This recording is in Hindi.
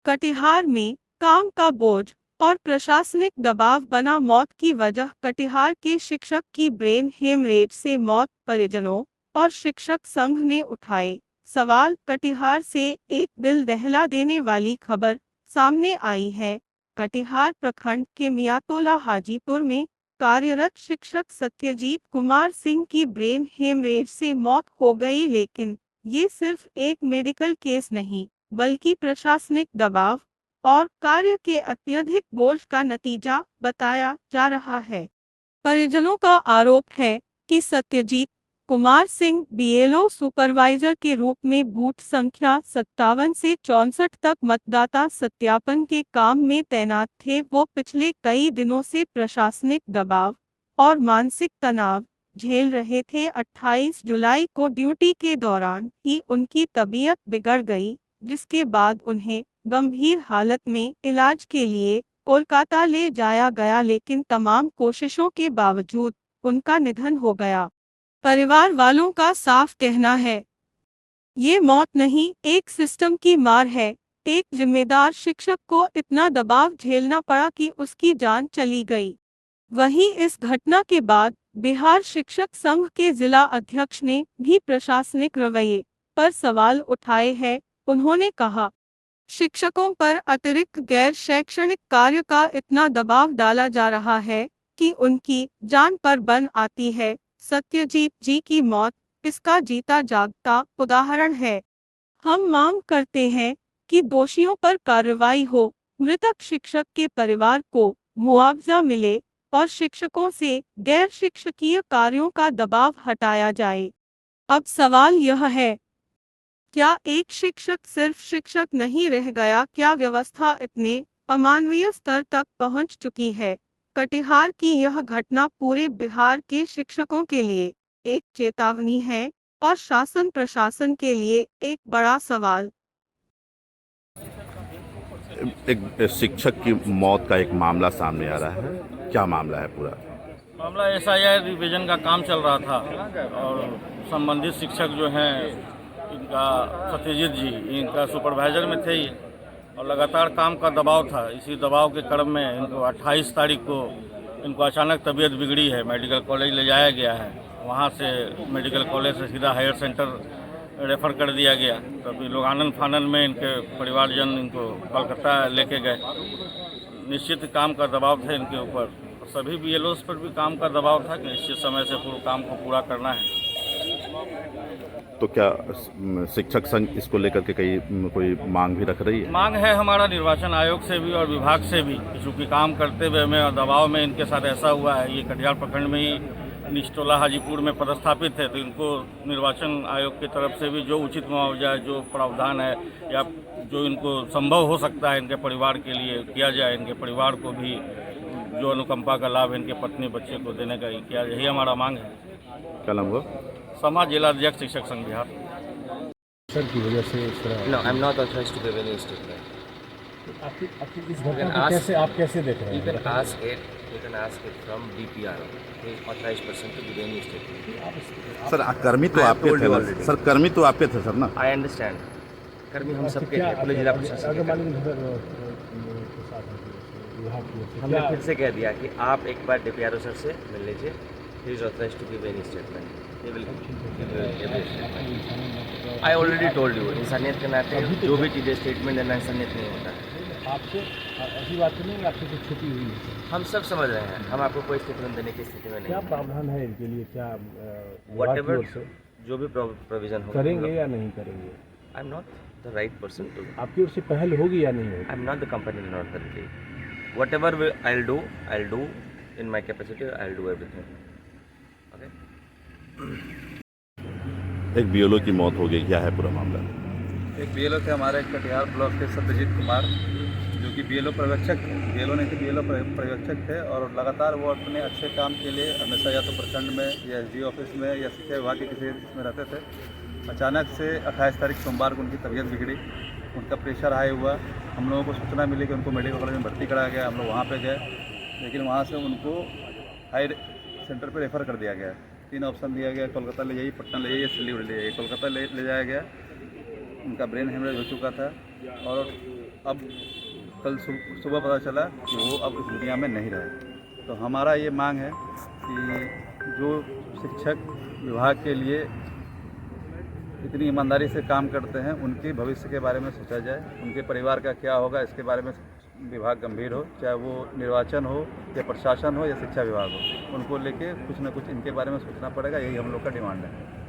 कटिहार में काम का बोझ और प्रशासनिक दबाव बना मौत की वजह। कटिहार के शिक्षक की ब्रेन हेमरेज से मौत, परिजनों और शिक्षक संघ ने उठाए सवाल। कटिहार से एक दिल दहला देने वाली खबर सामने आई है। कटिहार प्रखंड के मियातोला हाजीपुर में कार्यरत शिक्षक सत्यजीत कुमार सिंह की ब्रेन हेमरेज से मौत हो गई, लेकिन ये सिर्फ एक मेडिकल केस नहीं बल्कि प्रशासनिक दबाव और कार्य के अत्यधिक बोझ का नतीजा बताया जा रहा है। परिजनों का आरोप है कि सत्यजीत कुमार सिंह बीएलओ सुपरवाइजर के रूप में बूथ संख्या 57 से 64 तक मतदाता सत्यापन के काम में तैनात थे। वो पिछले कई दिनों से प्रशासनिक दबाव और मानसिक तनाव झेल रहे थे। 28 जुलाई को ड्यूटी के दौरान ही उनकी तबीयत बिगड़ गई, जिसके बाद उन्हें गंभीर हालत में इलाज के लिए कोलकाता ले जाया गया, लेकिन तमाम कोशिशों के बावजूद उनका निधन हो गया। परिवार वालों का साफ कहना है, ये मौत नहीं, एक सिस्टम की मार है। एक जिम्मेदार शिक्षक को इतना दबाव झेलना पड़ा कि उसकी जान चली गई। वहीं इस घटना के बाद बिहार शिक्षक संघ के जिला अध्यक्ष ने भी प्रशासनिक रवैये पर सवाल उठाए हैं। उन्होंने कहा, शिक्षकों पर अतिरिक्त गैर शैक्षणिक कार्य का इतना दबाव डाला जा रहा है कि उनकी जान पर बन आती है। सत्यजीत जी की मौत इसका जीता जागता उदाहरण है। हम मांग करते हैं कि दोषियों पर कार्रवाई हो, मृतक शिक्षक के परिवार को मुआवजा मिले और शिक्षकों से गैर शिक्षकीय कार्यों का दबाव हटाया जाए। अब सवाल यह है, क्या एक शिक्षक सिर्फ शिक्षक नहीं रह गया? क्या व्यवस्था इतने अमानवीय स्तर तक पहुंच चुकी है? कटिहार की यह घटना पूरे बिहार के शिक्षकों के लिए एक चेतावनी है और शासन प्रशासन के लिए एक बड़ा सवाल। एक शिक्षक की मौत का एक मामला सामने आ रहा है, क्या मामला है पूरा? मामला एसआईआर रिवीजन का काम चल रहा था और संबंधित शिक्षक जो हैं इनका सत्यजीत जी इनका सुपरवाइजर में थे और लगातार काम का दबाव था। इसी दबाव के क्रम में इनको 28 तारीख को इनको अचानक तबीयत बिगड़ी है, मेडिकल कॉलेज ले जाया गया है। वहाँ से मेडिकल कॉलेज से सीधा हायर सेंटर रेफ़र कर दिया गया। तभी लोग आनंद फानन में इनके परिवारजन इनको कोलकाता लेके गए। निश्चित काम का दबाव था इनके ऊपर, सभी बीएलओस पर भी काम का दबाव था कि निश्चित समय से पूरे काम को पूरा करना है। तो क्या शिक्षक संघ इसको लेकर के कोई मांग भी रख रही है? मांग है हमारा निर्वाचन आयोग से भी और विभाग से भी, चूँकि काम करते हुए में और दबाव में इनके साथ ऐसा हुआ है। ये कटिहार प्रखंड में ही निचटोला हाजीपुर में पदस्थापित है, तो इनको निर्वाचन आयोग की तरफ से भी जो उचित मुआवजा, जो प्रावधान है या जो इनको संभव हो सकता है इनके परिवार के लिए किया जाए। इनके परिवार को भी जो अनुकंपा का लाभ इनके पत्नी बच्चे को देने का किया, यही हमारा मांग है। क्या नाम हुआ? समाज जिला अध्यक्ष शिक्षक संघ बिहार। सर की वजह से इस तरह No, I'm not authorized to give any statement. आपकी इस घटना को कैसे आप कैसे देख रहे You हैं? can ask it from DPR, the authorized person to give any statement. Sir कर्मी तो I have आपके told थे you ना? already. सर कर्मी तो आपके थे सर ना? I understand. कर्मी हम सबके क्या हैं, पुलिस जिला अगर प्रशासन के मालूम कर्मी। हमने फिर से कह दिया कि आप एक बार DPRO सर से मिल लीजिए। He is authorized to give any statement. He will give every statement. I already told you, इंसानियत के नाते जो भी चीज़ें स्टेटमेंट देना इंसानियत नहीं होता है। आपसे ऐसी बात तो नहीं, आपसे कुछ छुपी हुई है? हम सब समझ रहे हैं, हम आपको कोई स्टेटमेंट देने की स्थिति में नहीं क्या हैं। प्रावधान है इनके लिए? क्या Whatever विभाग की ओर से जो भी प्रोविजन हो करेंगे या नहीं करेंगे? I am not the right person to, आपकी ओर से पहल होगी या नहीं होगी? I am not the company not the whatever I do in my capacity, I will do everything. Okay. एक बीएलओ की मौत हो गई, क्या है पूरा मामला? एक बीएलओ थे हमारे कटिहार ब्लॉक के सत्यजीत कुमार, जो कि बीएलओ पर्यवेक्षक थे। बीएलओ नहीं थे, बीएलओ पर्यवेक्षक थे और लगातार वो अपने अच्छे काम के लिए हमेशा या तो प्रखंड में या एसडीओ ऑफिस में या शिक्षा विभाग के किसी इसमें रहते थे। अचानक से 28 तारीख सोमवार को उनकी तबीयत बिगड़ी, उनका प्रेशर हाई हुआ। हम लोगों को सूचना मिली कि उनको मेडिकल कॉलेज में भर्ती कराया गया। हम लोग वहाँ पे गए, लेकिन वहाँ से उनको हाई सेंटर पे रेफ़र कर दिया गया। 3 ऑप्शन दिया गया, कोलकाता ले जाइए, पटना ले जाइए, सिलीगुड़ी ले जाइए। कोलकाता ले जाया गया, उनका ब्रेन हेमरेज हो चुका था और अब कल सुबह पता चला कि वो अब इस दुनिया में नहीं रहे। तो हमारा ये मांग है कि जो शिक्षक विभाग के लिए इतनी ईमानदारी से काम करते हैं, उनके भविष्य के बारे में सोचा जाए, उनके परिवार का क्या होगा इसके बारे में विभाग गंभीर हो, चाहे वो निर्वाचन हो या प्रशासन हो या शिक्षा विभाग हो, उनको लेके कुछ ना कुछ इनके बारे में सोचना पड़ेगा। यही हम लोग का डिमांड है।